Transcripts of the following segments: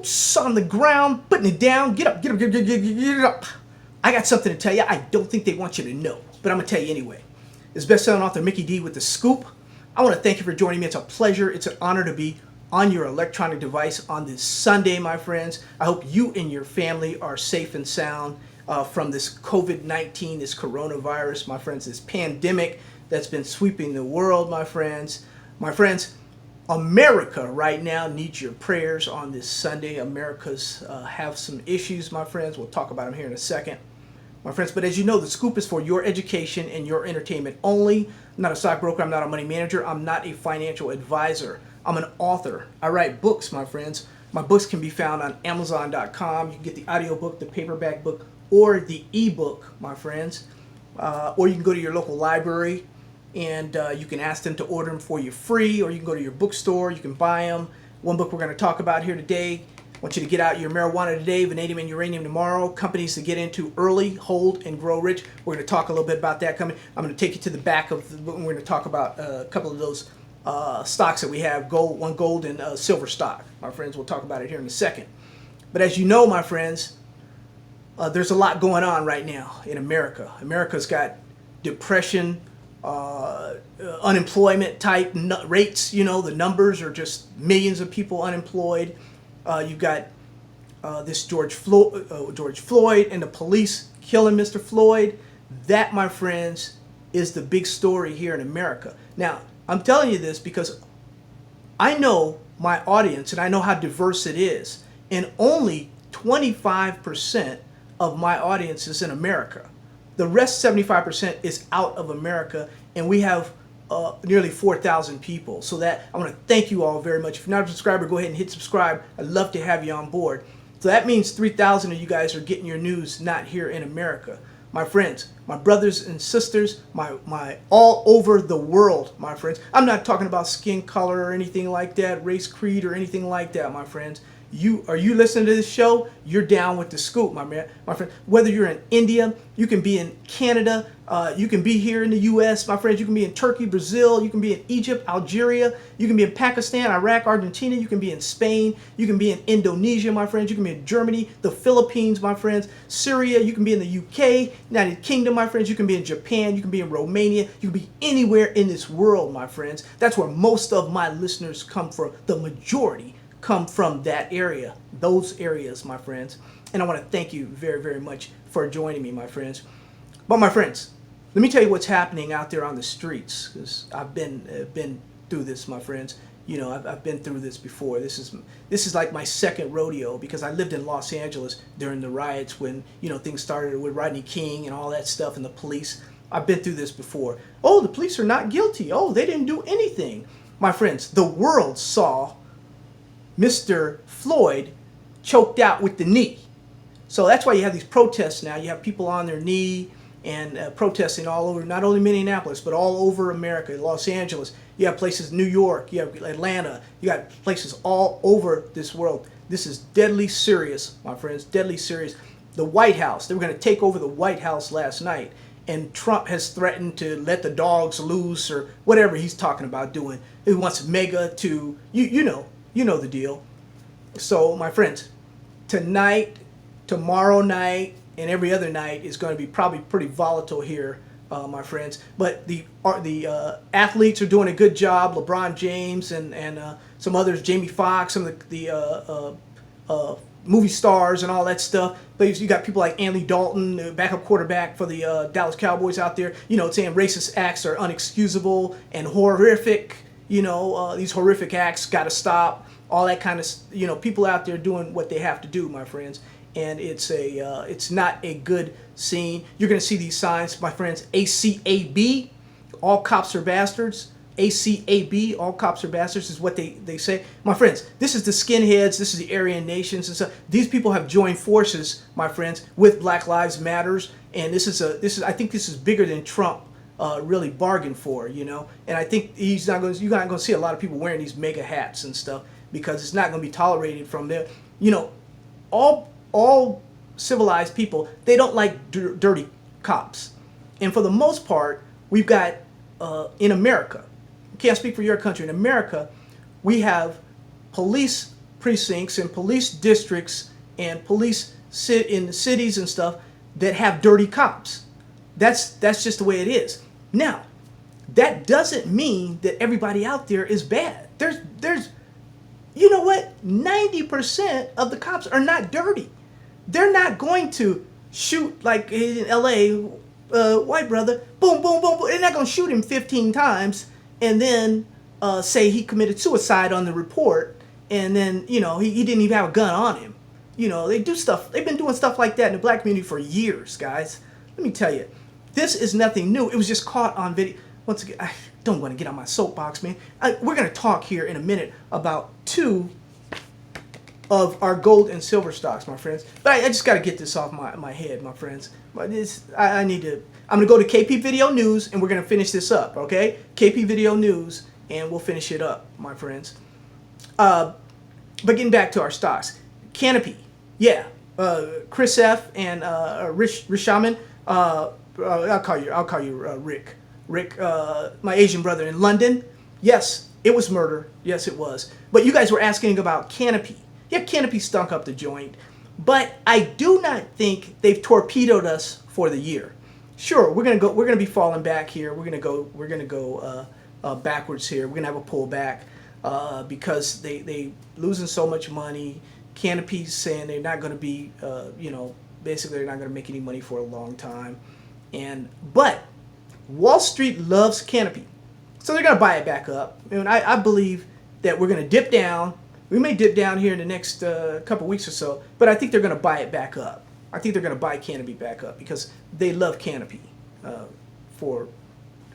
boots on the ground, putting it down. Get up, get up, get up. I got something to tell you. I don't think they want you to know, but I'm going to tell you anyway. This best-selling author Mickey D with the scoop. I want to thank you for joining me. It's a pleasure. It's an honor to be on your electronic device on this Sunday, my friends. I hope you and your family are safe and sound from this COVID-19, this coronavirus, my friends, this pandemic that's been sweeping the world, my friends. My friends, America right now needs your prayers on this Sunday. America's have some issues, my friends. We'll talk about them here in a second, my friends. But as you know, the scoop is for your education and your entertainment only. I'm not a stockbroker. I'm not a money manager. I'm not a financial advisor. I'm an author. I write books, my friends. My books can be found on Amazon.com. You can get the audiobook, the paperback book, or the ebook, my friends. Or you can go to your local library and you can ask them to order them for you free, or you can go to your bookstore, you can buy them. One book we're going to talk about here today, I want you to get out your marijuana today, vanadium and uranium tomorrow, companies to get into early, hold, and grow rich. We're going to talk a little bit about that coming. I'm going to take you to the back of the book, and we're going to talk about a couple of those stocks that we have, one gold and silver stock. My friends, we'll talk about it here in a second. But as you know, my friends, there's a lot going on right now in America. America's got depression, unemployment type rates. You know, the numbers are just millions of people unemployed. You've got this George Floyd and the police killing Mr. Floyd. That, my friends, is the big story here in America. Now, I'm telling you this because I know my audience and I know how diverse it is. And only 25% of my audience is in America. The rest 75% is out of America, and we have nearly 4,000 people. So that I want to thank you all very much. If you're not a subscriber, go ahead and hit subscribe. I'd love to have you on board. So that means 3,000 of you guys are getting your news not here in America. My friends, my brothers and sisters, my all over the world, my friends. I'm not talking about skin color or anything like that, race, creed, or anything like that, my friends. Are you listening to this show? You're down with the scoop, my friend. Whether you're in India, you can be in Canada, you can be here in the U.S., my friends. You can be in Turkey, Brazil. You can be in Egypt, Algeria. You can be in Pakistan, Iraq, Argentina. You can be in Spain. You can be in Indonesia, my friends. You can be in Germany, the Philippines, my friends. Syria. You can be in the U.K., United Kingdom, my friends. You can be in Japan. You can be in Romania. You can be anywhere in this world, my friends. That's where most of my listeners come from. The majority come from that area, those areas, my friends. And I want to thank you very, very much for joining me, my friends. But my friends, let me tell you what's happening out there on the streets, because I've been through this, my friends. You know, I've been through this before. This is like my second rodeo, because I lived in Los Angeles during the riots when, you know, things started with Rodney King and all that stuff, and the police. I've been through this before. Oh, the police are not guilty. Oh, they didn't do anything. My friends, the world saw Mr. Floyd choked out with the knee. So that's why you have these protests now. You have people on their knee and protesting all over, not only Minneapolis, but all over America, Los Angeles. You have places, New York, you have Atlanta, you got places all over this world. This is deadly serious, my friends, deadly serious. The White House, they were going to take over the White House last night, and Trump has threatened to let the dogs loose or whatever he's talking about doing. He wants MAGA to, you know the deal. So, my friends, tonight, tomorrow night, and every other night is going to be probably pretty volatile here, my friends. But the athletes are doing a good job. LeBron James and some others, Jamie Foxx, some of the movie stars and all that stuff. But you got people like Andy Dalton, the backup quarterback for the Dallas Cowboys out there, you know, saying racist acts are unexcusable and horrific. You know, these horrific acts got to stop. All that kind of, you know, people out there doing what they have to do, my friends. And it's not a good scene. You're going to see these signs, my friends. ACAB, all cops are bastards. ACAB, all cops are bastards, is what they say. My friends, this is the skinheads. This is the Aryan Nations and stuff. These people have joined forces, my friends, with Black Lives Matters. And I think this is bigger than Trump really bargained for, you know. And I think you're not going to see a lot of people wearing these mega hats and stuff, because it's not going to be tolerated from there. You know, all civilized people, they don't like dirty cops. And for the most part, we've got in America, can't speak for your country, in America, we have police precincts and police districts and police sit in the cities and stuff that have dirty cops. That's just the way it is. Now, that doesn't mean that everybody out there is bad. There's you know what? 90% of the cops are not dirty. They're not going to shoot like in LA, white brother, boom, boom, boom, boom. They're not going to shoot him 15 times and then say he committed suicide on the report, and then, you know, he didn't even have a gun on him. You know, they do stuff. They've been doing stuff like that in the black community for years, guys. Let me tell you, this is nothing new. It was just caught on video. Once again, I don't want to get on my soapbox, man. We're going to talk here in a minute about two of our gold and silver stocks, my friends. But I just got to get this off my head, my friends. But I need to. I'm going to go to KP Video News, and we're going to finish this up, okay? KP Video News, and we'll finish it up, my friends. But getting back to our stocks. Canopy. Yeah. Chris F. and Rishaman. I'll call you Rick. Rick, my Asian brother in London. Yes, it was murder. Yes, it was. But you guys were asking about Canopy. Yeah, Canopy stunk up the joint. But I do not think they've torpedoed us for the year. Sure, we're gonna be falling back here. We're gonna go backwards here. We're gonna have a pullback because they losing so much money. Canopy's saying they're not gonna be, basically they're not gonna make any money for a long time. But Wall Street loves Canopy, so they're gonna buy it back up. And I believe that we're gonna dip down. We may dip down here in the next couple weeks or so, but I think they're gonna buy it back up. I think they're gonna buy Canopy back up because they love Canopy for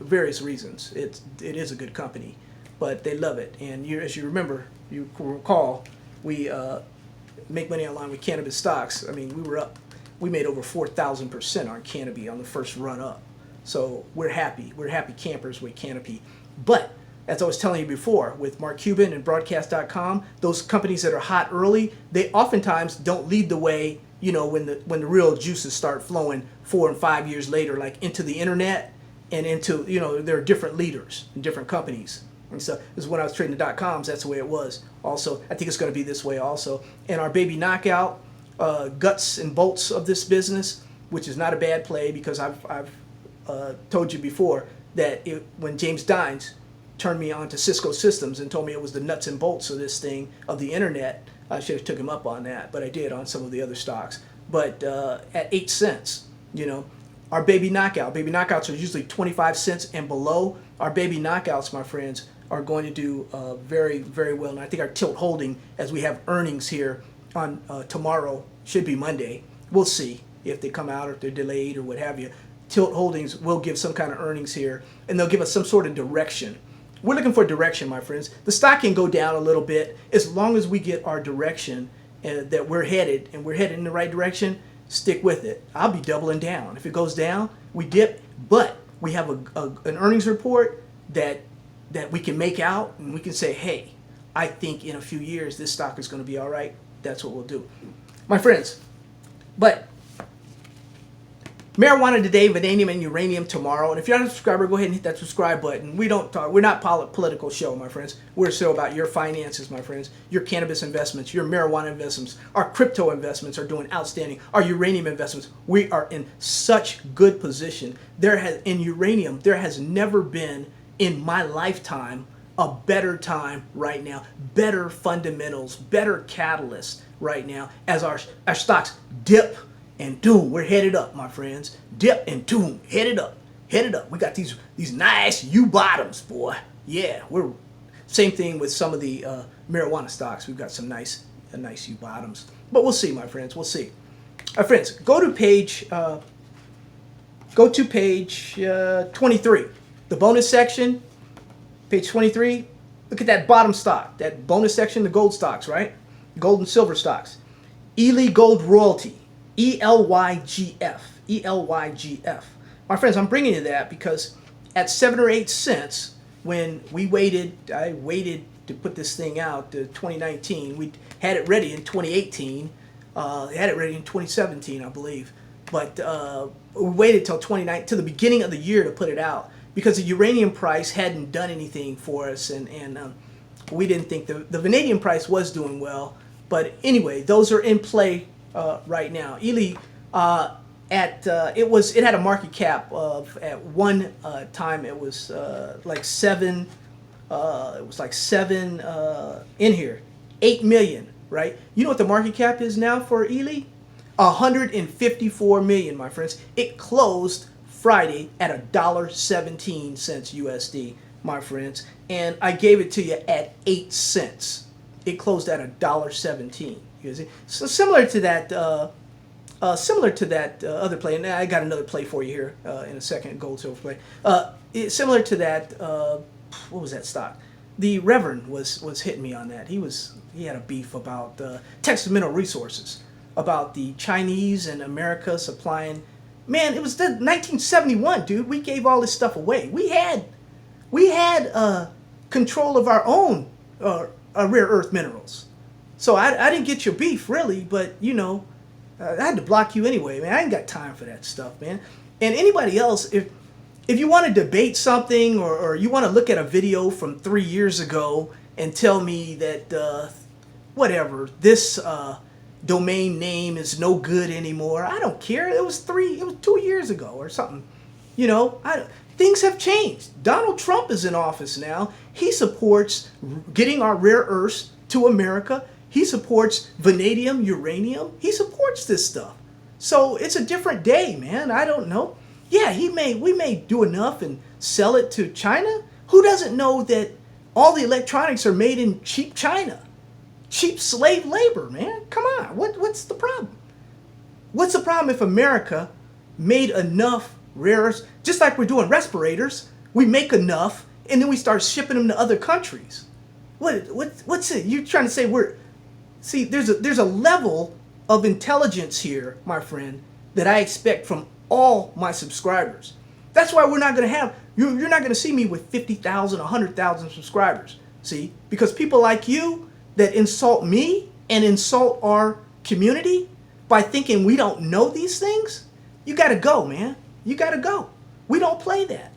various reasons. It is a good company, but they love it. And as you recall, we make money online with cannabis stocks. I mean, we made over 4,000% on Canopy on the first run up. So we're happy. We're happy campers with Canopy. But as I was telling you before, with Mark Cuban and Broadcast.com, those companies that are hot early, they oftentimes don't lead the way, when the real juices start flowing 4 and 5 years later, like into the internet and into, there are different leaders in different companies. And so this is when I was trading the .coms, that's the way it was. Also, I think it's going to be this way also. And our baby knockout, guts and bolts of this business, which is not a bad play because I've told you before that when James Dines turned me on to Cisco Systems and told me it was the nuts and bolts of this thing, of the internet, I should have took him up on that, but I did on some of the other stocks. But at 8 cents, our baby knockouts are usually 25 cents and below. Our baby knockouts, my friends, are going to do very, very well. And I think our tilt holding, as we have earnings here on tomorrow, should be Monday. We'll see if they come out or if they're delayed or what have you. Tilt Holdings will give some kind of earnings here, and they'll give us some sort of direction. We're looking for direction, my friends. The stock can go down a little bit as long as we get our direction that we're headed, and we're headed in the right direction. Stick with it. I'll be doubling down. If it goes down, we dip, but we have an earnings report that we can make out, and we can say, hey, I think in a few years this stock is going to be all right. That's what we'll do, my friends. But marijuana today, vanadium and uranium tomorrow. And if you're not a subscriber, go ahead and hit that subscribe button. We're not political show, my friends. We're a show about your finances, my friends. Your cannabis investments, your marijuana investments, our crypto investments are doing outstanding. Our uranium investments, we are in such good position. In uranium, there has never been in my lifetime a better time right now, better fundamentals, better catalysts right now as our stocks dip and doom, we're headed up, my friends. Dip and doom, headed up, headed up. We got these nice U bottoms, boy. Yeah, we're same thing with some of the marijuana stocks. We've got some nice U bottoms, but we'll see, my friends. We'll see. My friends, go to page 23, the bonus section, page 23. Look at that bottom stock, that bonus section, the gold stocks, right? Gold and silver stocks. Ely Gold Royalty. ELYGF. ELYGF. My friends, I'm bringing you that because at 7 or 8 cents, when I waited to put this thing out to 2019. We had it ready in 2018. Had it ready in 2017, I believe. But we waited till to the beginning of the year to put it out because the uranium price hadn't done anything for us, and we didn't think the vanadium price was doing well. But anyway, those are in play right now. ELY it had a market cap of at one time it was like seven. It was like seven in here, 8 million, right? You know what the market cap is now for ELY? 154 million, my friends. It closed Friday at $1.17 USD, my friends, and I gave it to you at 8 cents. It closed at $1.17. You see, so similar to that other play, and I got another play for you here in a second. Gold, silver play. It's similar to that. What was that stock? The Reverend was hitting me on that. He had a beef about Texas Mineral Resources, about the Chinese and America supplying. Man, it was 1971, dude. We gave all this stuff away. We had control of our own rare earth minerals. So I didn't get your beef really, but you know, I had to block you anyway, man. I ain't got time for that stuff, man. And anybody else, if you want to debate something or you want to look at a video from 3 years ago and tell me that whatever, this domain name is no good anymore, I don't care. It was 2 years ago or something. You know, things have changed. Donald Trump is in office now. He supports getting our rare earths to America. He supports vanadium, uranium. He supports this stuff. So it's a different day, man. I don't know. Yeah, we may do enough and sell it to China. Who doesn't know that all the electronics are made in cheap China? Cheap slave labor, man. Come on. What's the problem? What's the problem if America made enough rare earths, just like we're doing respirators, we make enough and then we start shipping them to other countries? What's it? You're trying to say see, there's a level of intelligence here, my friend, that I expect from all my subscribers. That's why we're not going to have, you're not going to see me with 50,000, 100,000 subscribers. See, because people like you that insult me and insult our community by thinking we don't know these things, you got to go, man. You got to go. We don't play that.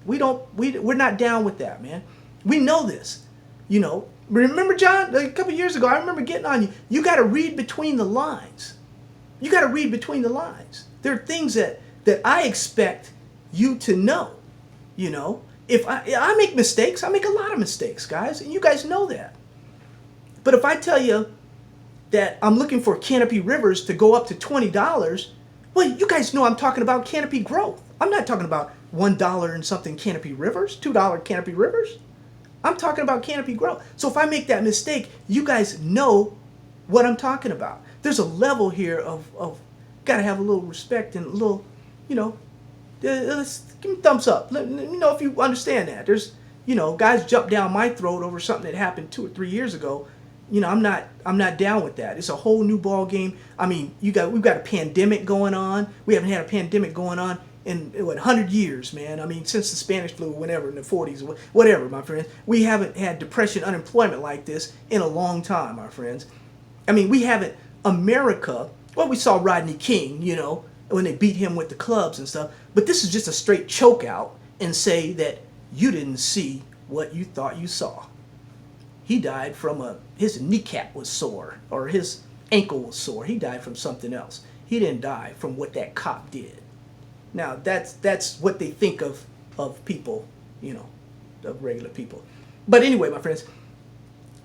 We're not down with that, man. We know this. You know, remember, John, a couple years ago, I remember getting on you. You got to read between the lines. You got to read between the lines. There are things that I expect you to know. You know, if I make mistakes, I make a lot of mistakes, guys, and you guys know that. But if I tell you that I'm looking for Canopy Rivers to go up to $20, well, you guys know I'm talking about Canopy growth. I'm not talking about $1 and something Canopy Rivers, $2 Canopy Rivers. I'm talking about Canopy growth. So if I make that mistake, you guys know what I'm talking about. There's a level here of got to have a little respect and a little, you know, let's give me a thumbs up. Let me know if you understand that. There's, you know, guys jump down my throat over something that happened 2 or 3 years ago. You know, I'm not down with that. It's a whole new ball game. I mean, we've got a pandemic going on. We haven't had a pandemic going on in 100 years, man. I mean, since the Spanish flu, whenever in the 40s, whatever, my friends. We haven't had depression, unemployment like this in a long time, my friends. I mean, we haven't. America. Well, we saw Rodney King, you know, when they beat him with the clubs and stuff. But this is just a straight choke out and say that you didn't see what you thought you saw. He died from his kneecap was sore or his ankle was sore. He died from something else. He didn't die from what that cop did. Now, that's what they think of people, you know, of regular people. But anyway, my friends,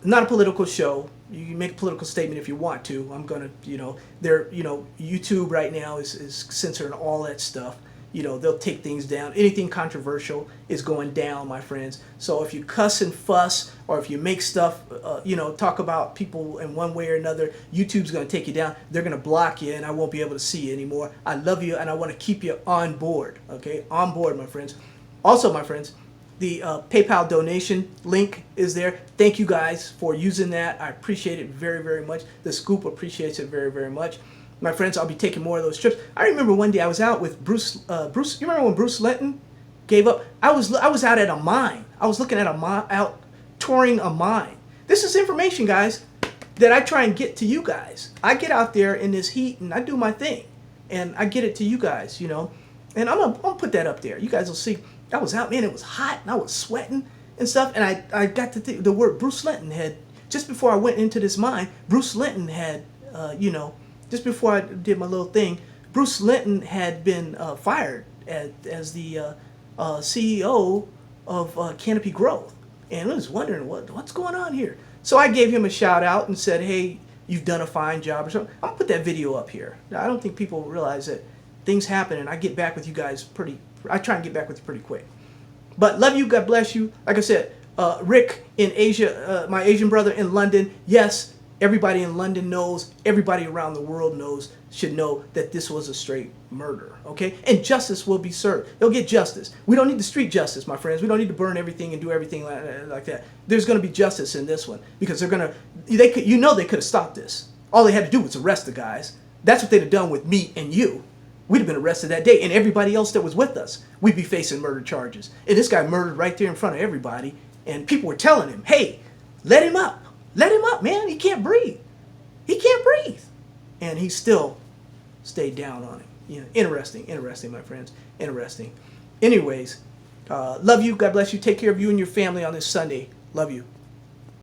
not a political show. You can make a political statement if you want to. I'm going to, you know, YouTube right now is censoring all that stuff. You know, they'll take things down. Anything controversial is going down, my friends. So if you cuss and fuss or if you make stuff, you know, talk about people in one way or another, YouTube's going to take you down. They're going to block you and I won't be able to see you anymore. I love you and I want to keep you on board, okay? On board, my friends. Also, my friends, the PayPal donation link is there. Thank you guys for using that. I appreciate it very, very much. The Scoop appreciates it very, very much. My friends, I'll be taking more of those trips. I remember one day I was out with Bruce. You remember when Bruce Linton gave up? I was out at a mine. I was looking at out touring a mine. This is information, guys, that I try and get to you guys. I get out there in this heat and I do my thing, and I get it to you guys, you know. And I'm gonna put that up there. You guys will see. I was out, man. It was hot and I was sweating. and stuff. And I got to think the word Bruce Linton had, just before I went into this mine, Bruce Linton had, just before I did my little thing, Bruce Linton had been fired as the CEO of Canopy Growth. And I was wondering what's going on here. So I gave him a shout out and said, hey, you've done a fine job or something. I'm going to put that video up here. Now, I don't think people realize that things happen and I get back with you guys I try and get back with you pretty quick. But love you, God bless you. Like I said, Rick in Asia, my Asian brother in London, yes, everybody in London knows, everybody around the world should know that this was a straight murder, okay? And justice will be served. They'll get justice. We don't need the street justice, my friends. We don't need to burn everything and do everything like that. There's going to be justice in this one because they could have stopped this. All they had to do was arrest the guys. That's what they'd have done with me and you. We'd have been arrested that day, and everybody else that was with us, we'd be facing murder charges. And this guy murdered right there in front of everybody, and people were telling him, hey, let him up. Let him up, man. He can't breathe. He can't breathe. And he still stayed down on him. Interesting, my friends. Interesting. Anyways, love you. God bless you. Take care of you and your family on this Sunday. Love you.